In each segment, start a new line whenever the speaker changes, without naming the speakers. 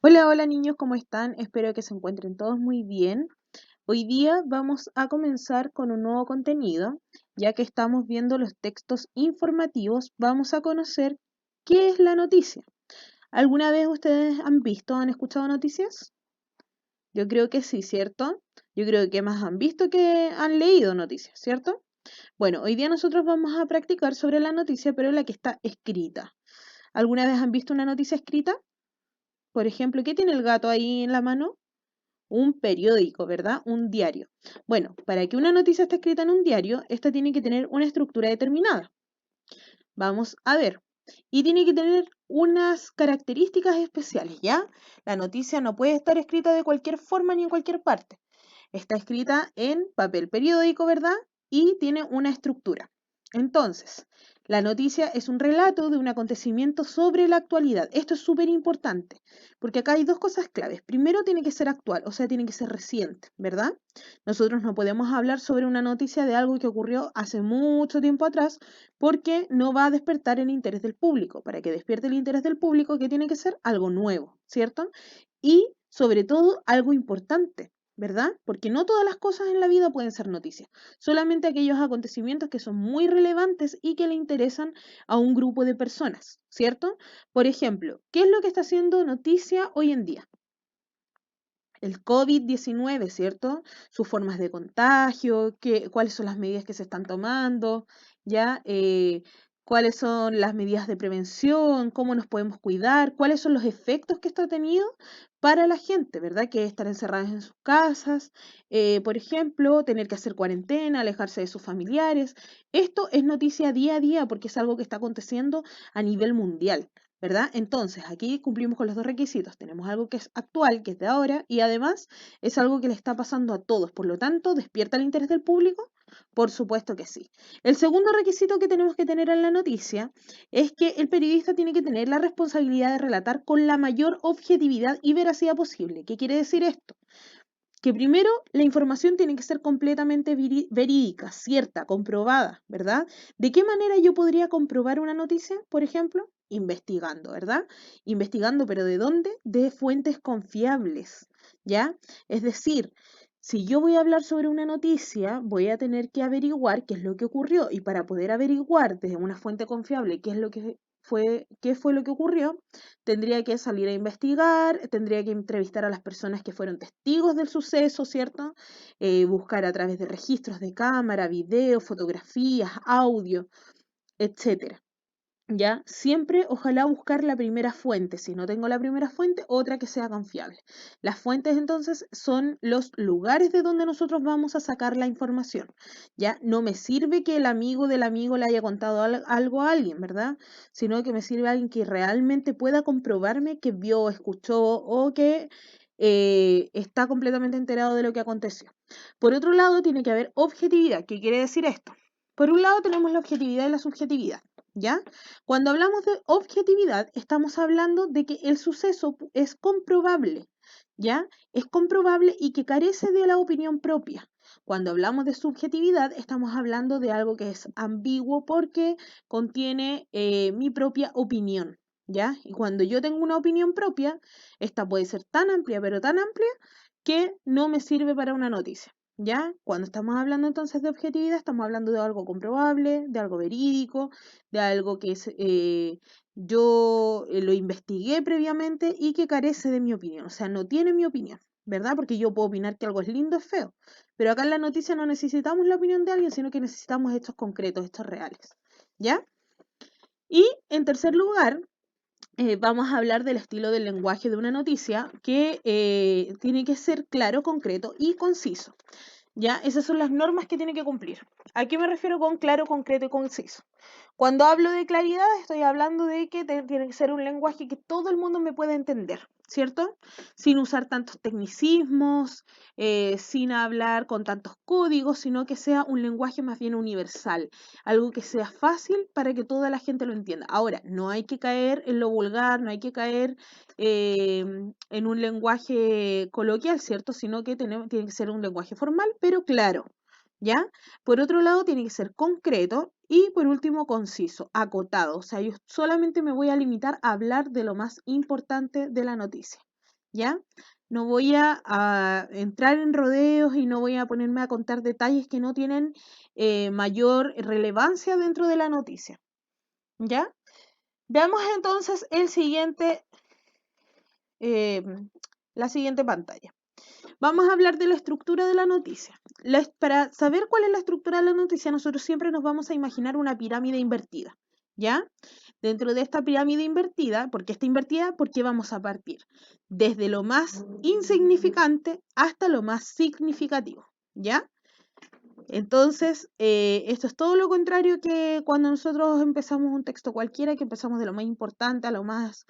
Hola, hola niños, ¿cómo están? Espero que se encuentren todos muy bien. Hoy día vamos a comenzar con un nuevo contenido, ya que estamos viendo los textos informativos, vamos a conocer qué es la noticia. ¿Alguna vez ustedes han visto, han escuchado noticias? Yo creo que sí, ¿cierto? Yo creo que más han visto que han leído noticias, ¿cierto? Bueno, hoy día nosotros vamos a practicar sobre la noticia, pero la que está escrita. ¿Alguna vez han visto una noticia escrita? Por ejemplo, ¿qué tiene el gato ahí en la mano? Un periódico, ¿verdad? Un diario. Bueno, para que una noticia esté escrita en un diario, esta tiene que tener una estructura determinada. Vamos a ver. Y tiene que tener unas características especiales, ¿ya? La noticia no puede estar escrita de cualquier forma ni en cualquier parte. Está escrita en papel periódico, ¿verdad? Y tiene una estructura. Entonces, la noticia es un relato de un acontecimiento sobre la actualidad. Esto es súper importante, porque acá hay dos cosas claves. Primero, tiene que ser actual, o sea, tiene que ser reciente, ¿verdad? Nosotros no podemos hablar sobre una noticia de algo que ocurrió hace mucho tiempo atrás, porque no va a despertar el interés del público. Para que despierte el interés del público, ¿qué tiene que ser? Algo nuevo, ¿cierto? Y sobre todo, algo importante. ¿Verdad? Porque no todas las cosas en la vida pueden ser noticias, solamente aquellos acontecimientos que son muy relevantes y que le interesan a un grupo de personas, ¿cierto? Por ejemplo, ¿qué es lo que está haciendo noticia hoy en día? El COVID-19, ¿cierto? Sus formas de contagio, cuáles son las medidas que se están tomando, ¿ya? Cuáles son las medidas de prevención, cómo nos podemos cuidar, cuáles son los efectos que esto ha tenido para la gente, ¿verdad? Que estar encerradas en sus casas, por ejemplo, tener que hacer cuarentena, alejarse de sus familiares. Esto es noticia día a día porque es algo que está aconteciendo a nivel mundial. ¿Verdad? Entonces, aquí cumplimos con los dos requisitos. Tenemos algo que es actual, que es de ahora, y además es algo que le está pasando a todos. Por lo tanto, ¿despierta el interés del público? Por supuesto que sí. El segundo requisito que tenemos que tener en la noticia es que el periodista tiene que tener la responsabilidad de relatar con la mayor objetividad y veracidad posible. ¿Qué quiere decir esto? Que primero la información tiene que ser completamente verídica, cierta, comprobada, ¿verdad? ¿De qué manera yo podría comprobar una noticia, por ejemplo? Investigando, ¿verdad? Investigando, pero ¿de dónde? De fuentes confiables, ¿ya? Es decir, si yo voy a hablar sobre una noticia, voy a tener que averiguar qué es lo que ocurrió y para poder averiguar desde una fuente confiable qué fue lo que ocurrió, tendría que salir a investigar, tendría que entrevistar a las personas que fueron testigos del suceso, ¿cierto? Buscar a través de registros de cámara, video, fotografías, audio, etcétera. ¿Ya? Siempre ojalá buscar la primera fuente. Si no tengo la primera fuente, otra que sea confiable. Las fuentes entonces son los lugares de donde nosotros vamos a sacar la información. ¿Ya? No me sirve que el amigo del amigo le haya contado algo a alguien, ¿verdad? Sino que me sirve alguien que realmente pueda comprobarme que vio, escuchó o que está completamente enterado de lo que aconteció. Por otro lado, tiene que haber objetividad. ¿Qué quiere decir esto? Por un lado tenemos la objetividad y la subjetividad. ¿Ya? Cuando hablamos de objetividad, estamos hablando de que el suceso es comprobable, ¿ya? Es comprobable y que carece de la opinión propia. Cuando hablamos de subjetividad, estamos hablando de algo que es ambiguo porque contiene mi propia opinión, ¿ya? Y cuando yo tengo una opinión propia, esta puede ser tan amplia, pero tan amplia, que no me sirve para una noticia. ¿Ya? Cuando estamos hablando entonces de objetividad, estamos hablando de algo comprobable, de algo verídico, de algo que yo lo investigué previamente y que carece de mi opinión, o sea, no tiene mi opinión, ¿verdad? Porque yo puedo opinar que algo es lindo o es feo, pero acá en la noticia no necesitamos la opinión de alguien, sino que necesitamos hechos concretos, hechos reales, ¿ya? Y en tercer lugar, vamos a hablar del estilo del lenguaje de una noticia que tiene que ser claro, concreto y conciso. ¿Ya? Esas son las normas que tiene que cumplir. ¿A qué me refiero con claro, concreto y conciso? Cuando hablo de claridad, estoy hablando de que tiene que ser un lenguaje que todo el mundo me pueda entender, ¿cierto? Sin usar tantos tecnicismos, sin hablar con tantos códigos, sino que sea un lenguaje más bien universal, algo que sea fácil para que toda la gente lo entienda. Ahora, no hay que caer en lo vulgar, no hay que caer en un lenguaje coloquial, ¿cierto? Sino que tiene que ser un lenguaje formal, pero claro, ¿ya? Por otro lado, tiene que ser concreto y por último, conciso, acotado. O sea, yo solamente me voy a limitar a hablar de lo más importante de la noticia, ¿ya? No voy a entrar en rodeos y no voy a ponerme a contar detalles que no tienen mayor relevancia dentro de la noticia, ¿ya? Veamos entonces la siguiente pantalla. Vamos a hablar de la estructura de la noticia. Para saber cuál es la estructura de la noticia, nosotros siempre nos vamos a imaginar una pirámide invertida, ¿ya? Dentro de esta pirámide invertida, ¿por qué está invertida? Porque vamos a partir desde lo más insignificante hasta lo más significativo, ¿ya? Entonces, esto es todo lo contrario que cuando nosotros empezamos un texto cualquiera, que empezamos de lo más importante a lo menos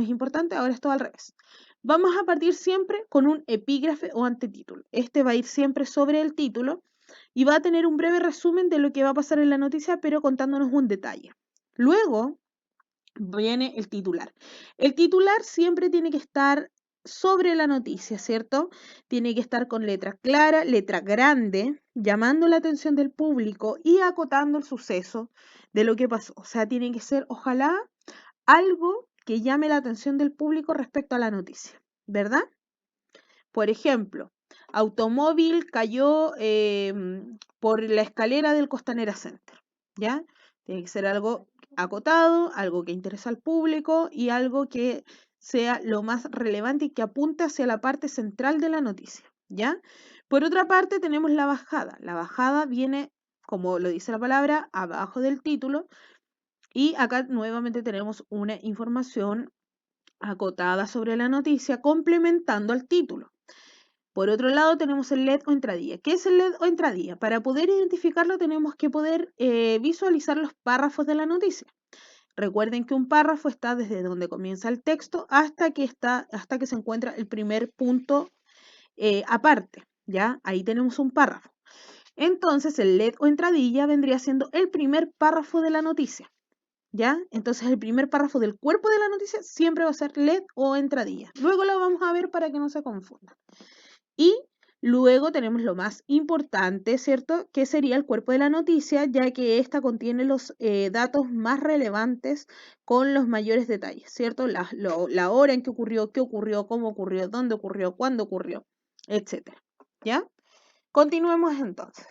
importante. Ahora es todo al revés. Vamos a partir siempre con un epígrafe o antetítulo. Este va a ir siempre sobre el título y va a tener un breve resumen de lo que va a pasar en la noticia, pero contándonos un detalle. Luego viene el titular. El titular siempre tiene que estar sobre la noticia, ¿cierto? Tiene que estar con letra clara, letra grande, llamando la atención del público y acotando el suceso de lo que pasó. O sea, tiene que ser, ojalá, algo que llame la atención del público respecto a la noticia, ¿verdad? Por ejemplo, automóvil cayó por la escalera del Costanera Center, ¿ya? Tiene que ser algo acotado, algo que interesa al público y algo que sea lo más relevante y que apunte hacia la parte central de la noticia, ¿ya? Por otra parte, tenemos la bajada. La bajada viene, como lo dice la palabra, abajo del título, y acá nuevamente tenemos una información acotada sobre la noticia complementando al título. Por otro lado tenemos el LED o entradilla. ¿Qué es el LED o entradilla? Para poder identificarlo tenemos que poder visualizar los párrafos de la noticia. Recuerden que un párrafo está desde donde comienza el texto hasta que se encuentra el primer punto aparte, ¿ya? Ahí tenemos un párrafo. Entonces el LED o entradilla vendría siendo el primer párrafo de la noticia, ¿ya? Entonces el primer párrafo del cuerpo de la noticia siempre va a ser LED o entradilla. Luego lo vamos a ver para que no se confundan. Y luego tenemos lo más importante, ¿cierto? Que sería el cuerpo de la noticia, ya que esta contiene los datos más relevantes con los mayores detalles, ¿cierto? La hora en que ocurrió, qué ocurrió, cómo ocurrió, dónde ocurrió, cuándo ocurrió, etc. ¿Ya? Continuemos entonces.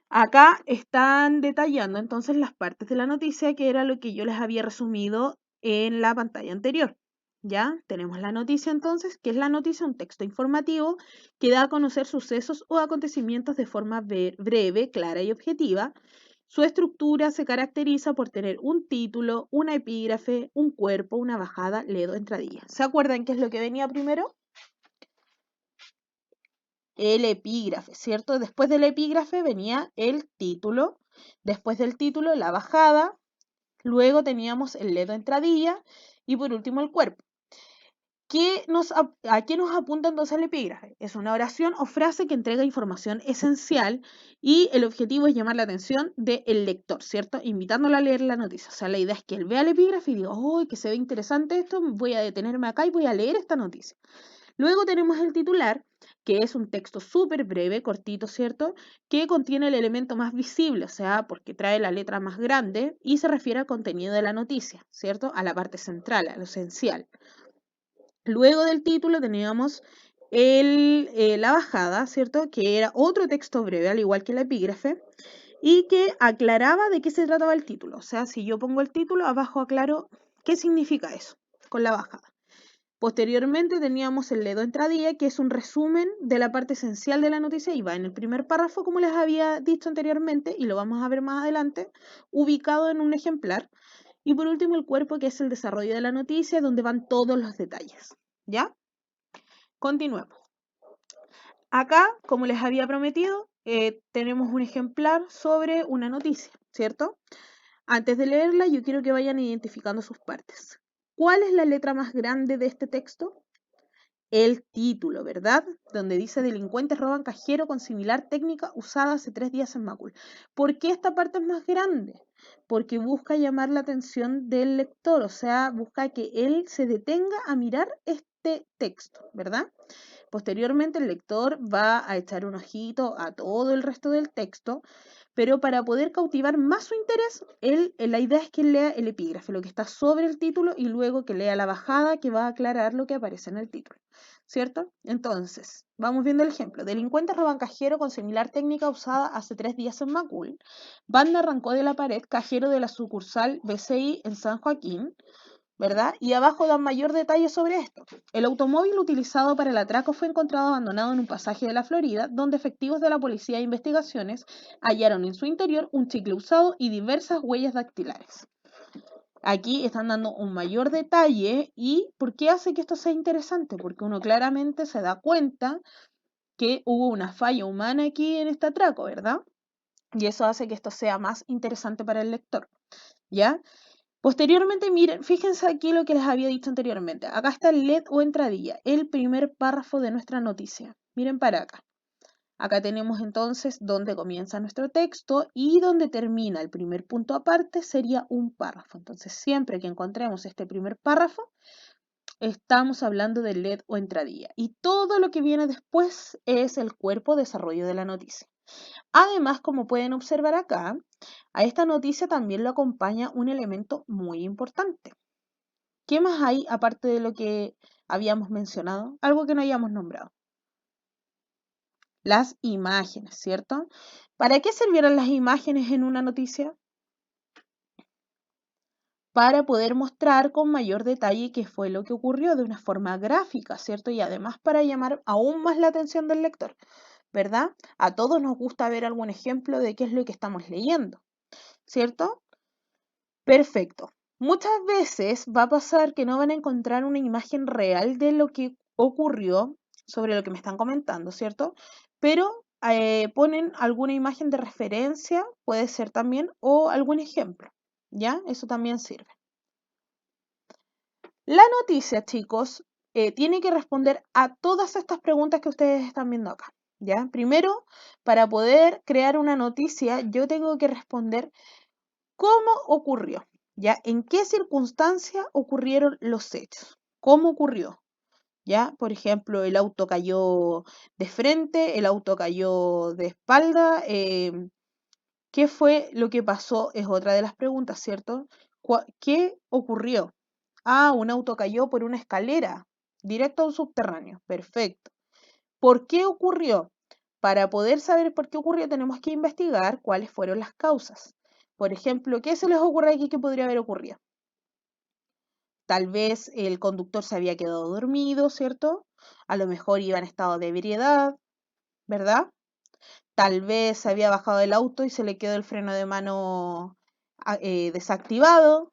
Acá están detallando entonces las partes de la noticia, que era lo que yo les había resumido en la pantalla anterior. ¿Ya? Tenemos la noticia entonces, que es la noticia, un texto informativo que da a conocer sucesos o acontecimientos de forma breve, clara y objetiva. Su estructura se caracteriza por tener un título, una epígrafe, un cuerpo, una bajada, ledo, entradilla. ¿Se acuerdan qué es lo que venía primero? El epígrafe, ¿cierto? Después del epígrafe venía el título, después del título la bajada, luego teníamos el ledo entradilla y por último el cuerpo. ¿A qué nos apunta entonces el epígrafe? Es una oración o frase que entrega información esencial y el objetivo es llamar la atención del lector, ¿cierto? Invitándolo a leer la noticia. O sea, la idea es que él vea el epígrafe y diga, ¡oh, que se ve interesante esto! Voy a detenerme acá y voy a leer esta noticia. Luego tenemos el titular, que es un texto súper breve, cortito, ¿cierto? Que contiene el elemento más visible, o sea, porque trae la letra más grande y se refiere al contenido de la noticia, ¿cierto? A la parte central, a lo esencial. Luego del título teníamos la bajada, ¿cierto? Que era otro texto breve, al igual que el epígrafe, y que aclaraba de qué se trataba el título. O sea, si yo pongo el título, abajo aclaro qué significa eso con la bajada. Posteriormente teníamos el ledo entradilla, que es un resumen de la parte esencial de la noticia y va en el primer párrafo, como les había dicho anteriormente, y lo vamos a ver más adelante, ubicado en un ejemplar. Y por último el cuerpo, que es el desarrollo de la noticia, donde van todos los detalles. ¿Ya? Continuemos. Acá, como les había prometido, tenemos un ejemplar sobre una noticia, ¿cierto? Antes de leerla, yo quiero que vayan identificando sus partes. ¿Cuál es la letra más grande de este texto? El título, ¿verdad? Donde dice delincuentes roban cajero con similar técnica usada hace 3 días en Macul. ¿Por qué esta parte es más grande? Porque busca llamar la atención del lector, o sea, busca que él se detenga a mirar este texto, ¿verdad? Posteriormente el lector va a echar un ojito a todo el resto del texto pero para poder cautivar más su interés, la idea es que él lea el epígrafe, lo que está sobre el título, y luego que lea la bajada que va a aclarar lo que aparece en el título, ¿cierto? Entonces, vamos viendo el ejemplo. Delincuentes roban cajero con similar técnica usada hace 3 días en Macul. Banda arrancó de la pared cajero de la sucursal BCI en San Joaquín, ¿verdad? Y abajo dan mayor detalle sobre esto. El automóvil utilizado para el atraco fue encontrado abandonado en un pasaje de la Florida, donde efectivos de la Policía de Investigaciones hallaron en su interior un chicle usado y diversas huellas dactilares. Aquí están dando un mayor detalle. ¿Y por qué hace que esto sea interesante? Porque uno claramente se da cuenta que hubo una falla humana aquí en este atraco, ¿verdad? Y eso hace que esto sea más interesante para el lector, ¿ya? Posteriormente, miren, fíjense aquí lo que les había dicho anteriormente. Acá está el LED o entradilla, el primer párrafo de nuestra noticia. Miren para acá. Acá tenemos entonces donde comienza nuestro texto y donde termina el primer punto aparte sería un párrafo. Entonces, siempre que encontremos este primer párrafo, estamos hablando del LED o entradilla. Y todo lo que viene después es el cuerpo de desarrollo de la noticia. Además, como pueden observar acá, a esta noticia también lo acompaña un elemento muy importante. ¿Qué más hay aparte de lo que habíamos mencionado? Algo que no hayamos nombrado. Las imágenes, ¿cierto? ¿Para qué sirvieron las imágenes en una noticia? Para poder mostrar con mayor detalle qué fue lo que ocurrió de una forma gráfica, ¿cierto? Y además para llamar aún más la atención del lector, ¿verdad? A todos nos gusta ver algún ejemplo de qué es lo que estamos leyendo, ¿cierto? Perfecto. Muchas veces va a pasar que no van a encontrar una imagen real de lo que ocurrió sobre lo que me están comentando, ¿cierto? Pero ponen alguna imagen de referencia, puede ser también, o algún ejemplo, ¿ya? Eso también sirve. La noticia, chicos, tiene que responder a todas estas preguntas que ustedes están viendo acá, ¿ya? Primero, para poder crear una noticia, yo tengo que responder ¿cómo ocurrió? ¿Ya? ¿En qué circunstancia ocurrieron los hechos? ¿Cómo ocurrió? ¿Ya? Por ejemplo, el auto cayó de frente, el auto cayó de espalda. ¿Qué fue lo que pasó? Es otra de las preguntas, ¿cierto? ¿Qué ocurrió? Ah, un auto cayó por una escalera, directo a un subterráneo. Perfecto. ¿Por qué ocurrió? Para poder saber por qué ocurrió, tenemos que investigar cuáles fueron las causas. Por ejemplo, ¿qué se les ocurre aquí que podría haber ocurrido? Tal vez el conductor se había quedado dormido, ¿cierto? A lo mejor iba en estado de ebriedad, ¿verdad? Tal vez se había bajado del auto y se le quedó el freno de mano desactivado.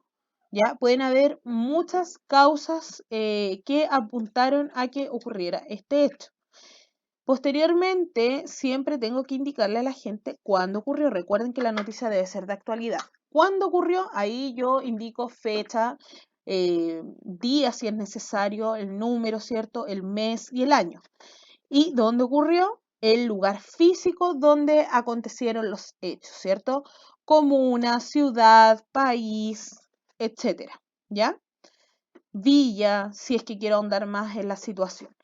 ¿Ya? Pueden haber muchas causas que apuntaron a que ocurriera este hecho. Posteriormente, siempre tengo que indicarle a la gente cuándo ocurrió. Recuerden que la noticia debe ser de actualidad. ¿Cuándo ocurrió? Ahí yo indico fecha, día si es necesario, el número, ¿cierto? El mes y el año. ¿Y dónde ocurrió? El lugar físico donde acontecieron los hechos, ¿cierto? Comuna, ciudad, país, etcétera, ¿ya? Villa, si es que quiero ahondar más en la situación.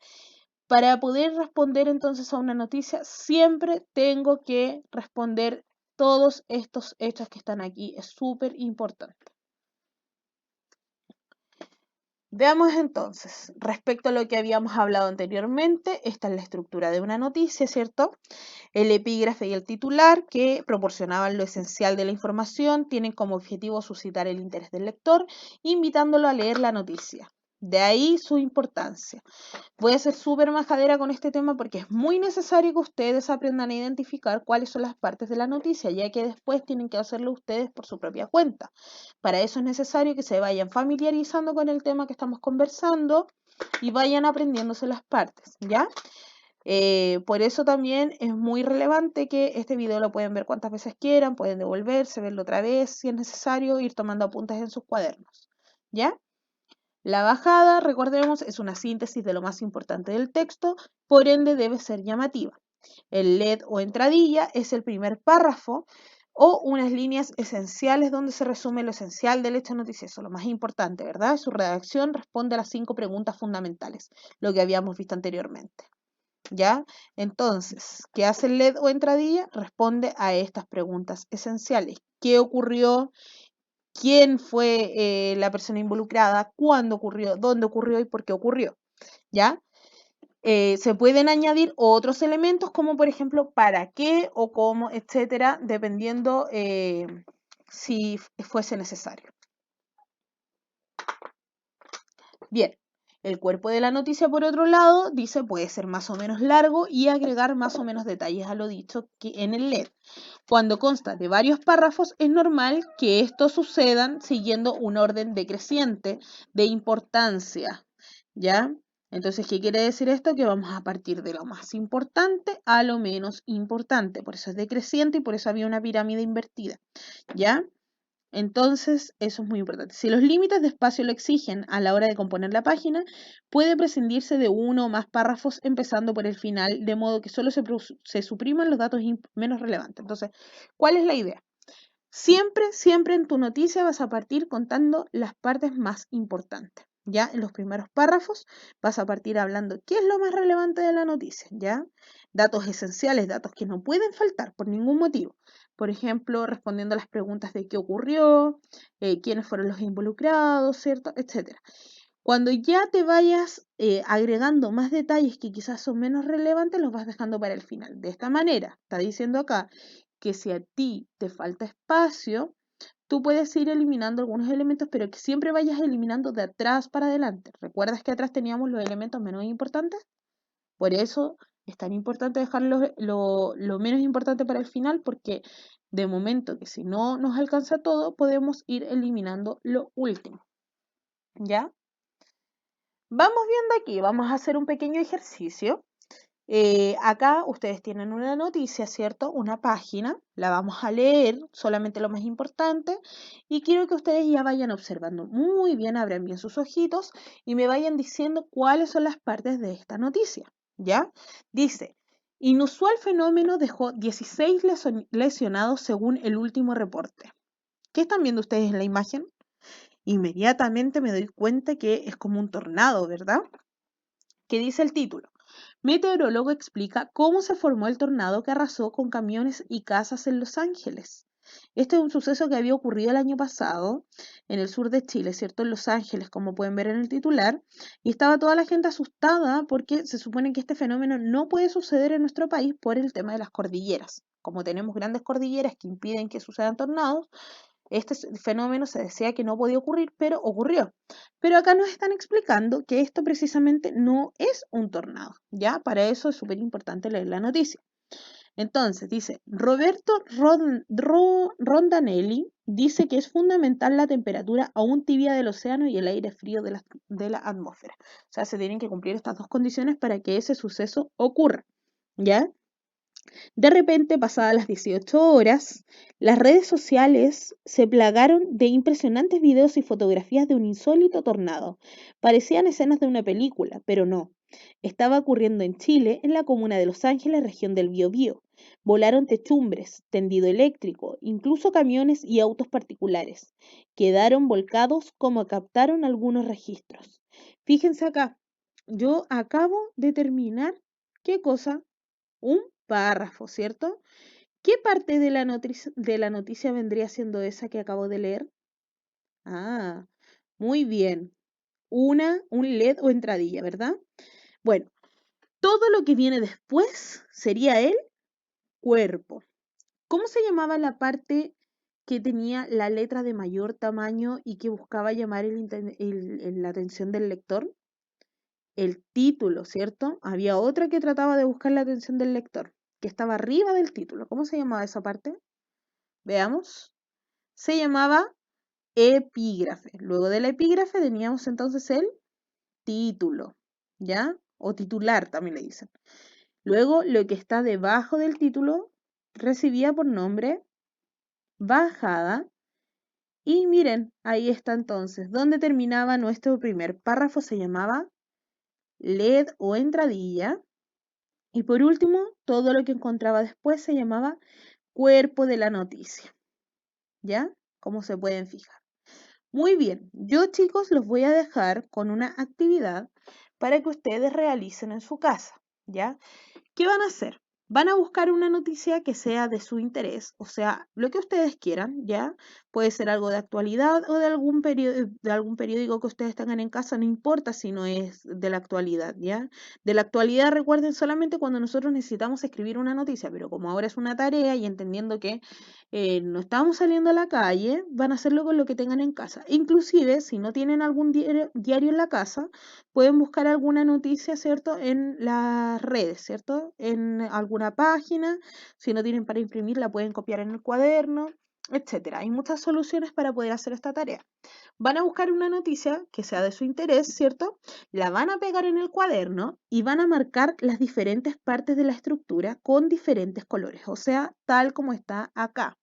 Para poder responder entonces a una noticia, siempre tengo que responder todos estos hechos que están aquí. Es súper importante. Veamos entonces, respecto a lo que habíamos hablado anteriormente, esta es la estructura de una noticia, ¿cierto? El epígrafe y el titular, que proporcionaban lo esencial de la información, tienen como objetivo suscitar el interés del lector, invitándolo a leer la noticia. De ahí su importancia. Voy a ser súper majadera con este tema porque es muy necesario que ustedes aprendan a identificar cuáles son las partes de la noticia, ya que después tienen que hacerlo ustedes por su propia cuenta. Para eso es necesario que se vayan familiarizando con el tema que estamos conversando y vayan aprendiéndose las partes, ¿ya? Por eso también es muy relevante que este video lo pueden ver cuantas veces quieran, pueden devolverse, verlo otra vez si es necesario, ir tomando apuntes en sus cuadernos, ¿ya? La bajada, recordemos, es una síntesis de lo más importante del texto, por ende debe ser llamativa. El LED o entradilla es el primer párrafo o unas líneas esenciales donde se resume lo esencial del hecho noticioso, lo más importante, ¿verdad? Su redacción responde a las 5 preguntas fundamentales, lo que habíamos visto anteriormente. ¿ya? Entonces, ¿qué hace el LED o entradilla? Responde a estas preguntas esenciales. ¿Qué ocurrió? ¿Quién fue la persona involucrada? ¿Cuándo ocurrió? ¿Dónde ocurrió? ¿Y por qué ocurrió? ¿Ya? Se pueden añadir otros elementos como por ejemplo para qué o cómo, etcétera, dependiendo si fuese necesario. Bien, el cuerpo de la noticia, por otro lado, dice puede ser más o menos largo y agregar más o menos detalles a lo dicho que en el LED. Cuando consta de varios párrafos, es normal que estos sucedan siguiendo un orden decreciente de importancia, ¿ya? Entonces, ¿qué quiere decir esto? Que vamos a partir de lo más importante a lo menos importante. Por eso es decreciente y por eso había una pirámide invertida, ¿ya? Entonces, eso es muy importante. Si los límites de espacio lo exigen a la hora de componer la página, puede prescindirse de uno o más párrafos empezando por el final, de modo que solo se supriman los datos menos relevantes. Entonces, ¿cuál es la idea? Siempre en tu noticia vas a partir contando las partes más importantes. Ya en los primeros párrafos vas a partir hablando qué es lo más relevante de la noticia, ¿ya? Datos esenciales, datos que no pueden faltar por ningún motivo. Por ejemplo, respondiendo a las preguntas de qué ocurrió, quiénes fueron los involucrados, ¿cierto? Etcétera. Cuando ya te vayas agregando más detalles que quizás son menos relevantes, los vas dejando para el final. De esta manera, está diciendo acá que si a ti te falta espacio, tú puedes ir eliminando algunos elementos, pero que siempre vayas eliminando de atrás para adelante. ¿Recuerdas que atrás teníamos los elementos menos importantes? Por eso es tan importante dejar lo menos importante para el final, porque de momento que si no nos alcanza todo, podemos ir eliminando lo último. ¿Ya? Vamos viendo aquí, vamos a hacer un pequeño ejercicio. Acá ustedes tienen una noticia, ¿cierto? Una página, la vamos a leer, solamente lo más importante, y quiero que ustedes ya vayan observando muy bien, abran bien sus ojitos y me vayan diciendo cuáles son las partes de esta noticia, ¿ya? Dice, inusual fenómeno dejó 16 lesionados según el último reporte. ¿Qué están viendo ustedes en la imagen? Inmediatamente me doy cuenta que es como un tornado, ¿verdad? ¿Qué dice el título? Meteorólogo explica cómo se formó el tornado que arrasó con camiones y casas en Los Ángeles. Este es un suceso que había ocurrido el año pasado en el sur de Chile, ¿cierto? En Los Ángeles, como pueden ver en el titular, y estaba toda la gente asustada porque se supone que este fenómeno no puede suceder en nuestro país por el tema de las cordilleras. Como tenemos grandes cordilleras que impiden que sucedan tornados, este fenómeno se decía que no podía ocurrir, pero ocurrió. Pero acá nos están explicando que esto precisamente no es un tornado, ¿ya? Para eso es súper importante leer la noticia. Entonces, dice, Roberto Rondanelli dice que es fundamental la temperatura aún tibia del océano y el aire frío de la atmósfera. O sea, se tienen que cumplir estas dos condiciones para que ese suceso ocurra, ¿ya? De repente, pasadas las 18 horas, las redes sociales se plagaron de impresionantes videos y fotografías de un insólito tornado. Parecían escenas de una película, pero no. Estaba ocurriendo en Chile, en la comuna de Los Ángeles, región del Biobío. Volaron techumbres, tendido eléctrico, incluso camiones y autos particulares. Quedaron volcados como captaron algunos registros. Fíjense acá, yo acabo de terminar, ¿qué cosa? Un párrafo, ¿cierto? ¿Qué parte de la noticia vendría siendo esa que acabo de leer? Ah, muy bien. Un LED o entradilla, ¿verdad? Bueno, todo lo que viene después sería el cuerpo. ¿Cómo se llamaba la parte que tenía la letra de mayor tamaño y que buscaba llamar la atención del lector? El título, ¿cierto? Había otra que trataba de buscar la atención del lector, que estaba arriba del título. ¿Cómo se llamaba esa parte? Veamos. Se llamaba epígrafe. Luego del epígrafe teníamos entonces el título, ¿ya? O titular también le dicen. Luego lo que está debajo del título recibía por nombre bajada. Y miren, ahí está entonces. ¿Dónde terminaba nuestro primer párrafo? Se llamaba LED o entradilla. Y por último, todo lo que encontraba después se llamaba cuerpo de la noticia. ¿Ya? Como se pueden fijar. Muy bien, yo chicos los voy a dejar con una actividad para que ustedes realicen en su casa. ¿ya? ¿Qué van a hacer? Van a buscar una noticia que sea de su interés, o sea, lo que ustedes quieran, ¿ya? Puede ser algo de actualidad o de algún periódico que ustedes tengan en casa, no importa si no es de la actualidad, ¿ya? De la actualidad recuerden solamente cuando nosotros necesitamos escribir una noticia, pero como ahora es una tarea y entendiendo que no estamos saliendo a la calle, van a hacerlo con lo que tengan en casa. Inclusive, si no tienen algún diario en la casa, pueden buscar alguna noticia, ¿cierto? En las redes, ¿cierto? En alguna página, si no tienen para imprimir, la pueden copiar en el cuaderno, etcétera. Hay muchas soluciones para poder hacer esta tarea. Van a buscar una noticia que sea de su interés, ¿cierto? La van a pegar en el cuaderno y van a marcar las diferentes partes de la estructura con diferentes colores, o sea, tal como está acá.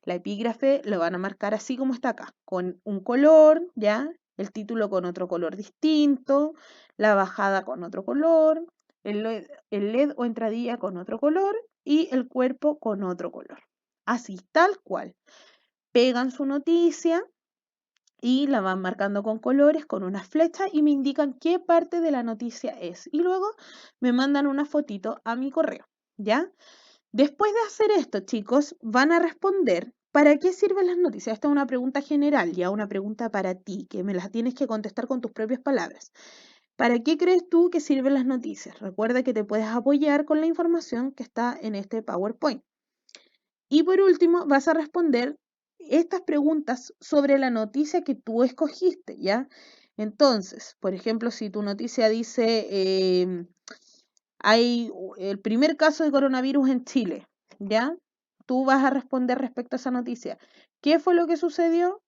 La epígrafe lo van a marcar así como está acá, con un color, ¿ya? El título con otro color distinto, la bajada con otro color, el LED o entradilla con otro color y el cuerpo con otro color. Así, tal cual. Pegan su noticia y la van marcando con colores, con una flecha y me indican qué parte de la noticia es. Y luego me mandan una fotito a mi correo, ¿ya? Después de hacer esto, chicos, van a responder, ¿para qué sirven las noticias? Esta es una pregunta general, ya una pregunta para ti, que me las tienes que contestar con tus propias palabras. ¿Para qué crees tú que sirven las noticias? Recuerda que te puedes apoyar con la información que está en este PowerPoint. Y por último, vas a responder estas preguntas sobre la noticia que tú escogiste, ¿ya? Entonces, por ejemplo, si tu noticia dice... hay el primer caso de coronavirus en Chile, ¿ya? Tú vas a responder respecto a esa noticia. ¿Qué fue lo que sucedió?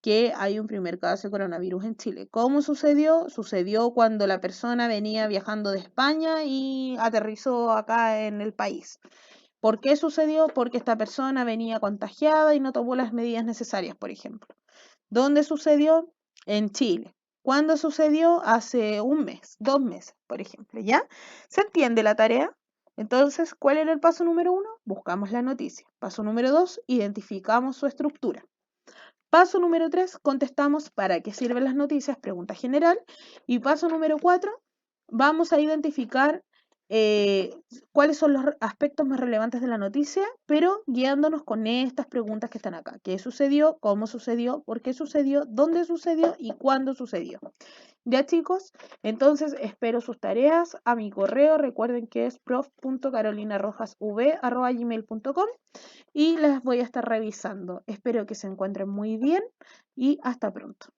Que hay un primer caso de coronavirus en Chile. ¿Cómo sucedió? Sucedió cuando la persona venía viajando de España y aterrizó acá en el país. ¿Por qué sucedió? Porque esta persona venía contagiada y no tomó las medidas necesarias, por ejemplo. ¿Dónde sucedió? En Chile. ¿Cuándo sucedió? Hace un mes, 2 meses, por ejemplo, ¿ya? ¿Se entiende la tarea? Entonces, ¿cuál era el paso número 1? Buscamos la noticia. Paso número 2, identificamos su estructura. Paso número 3, contestamos para qué sirven las noticias, pregunta general. Y paso número 4, vamos a identificar cuáles son los aspectos más relevantes de la noticia, pero guiándonos con estas preguntas que están acá. ¿Qué sucedió? ¿Cómo sucedió? ¿Por qué sucedió? ¿Dónde sucedió? ¿Y cuándo sucedió? Ya chicos, entonces espero sus tareas a mi correo. Recuerden que es prof.carolinarojasv@gmail.com y las voy a estar revisando. Espero que se encuentren muy bien y hasta pronto.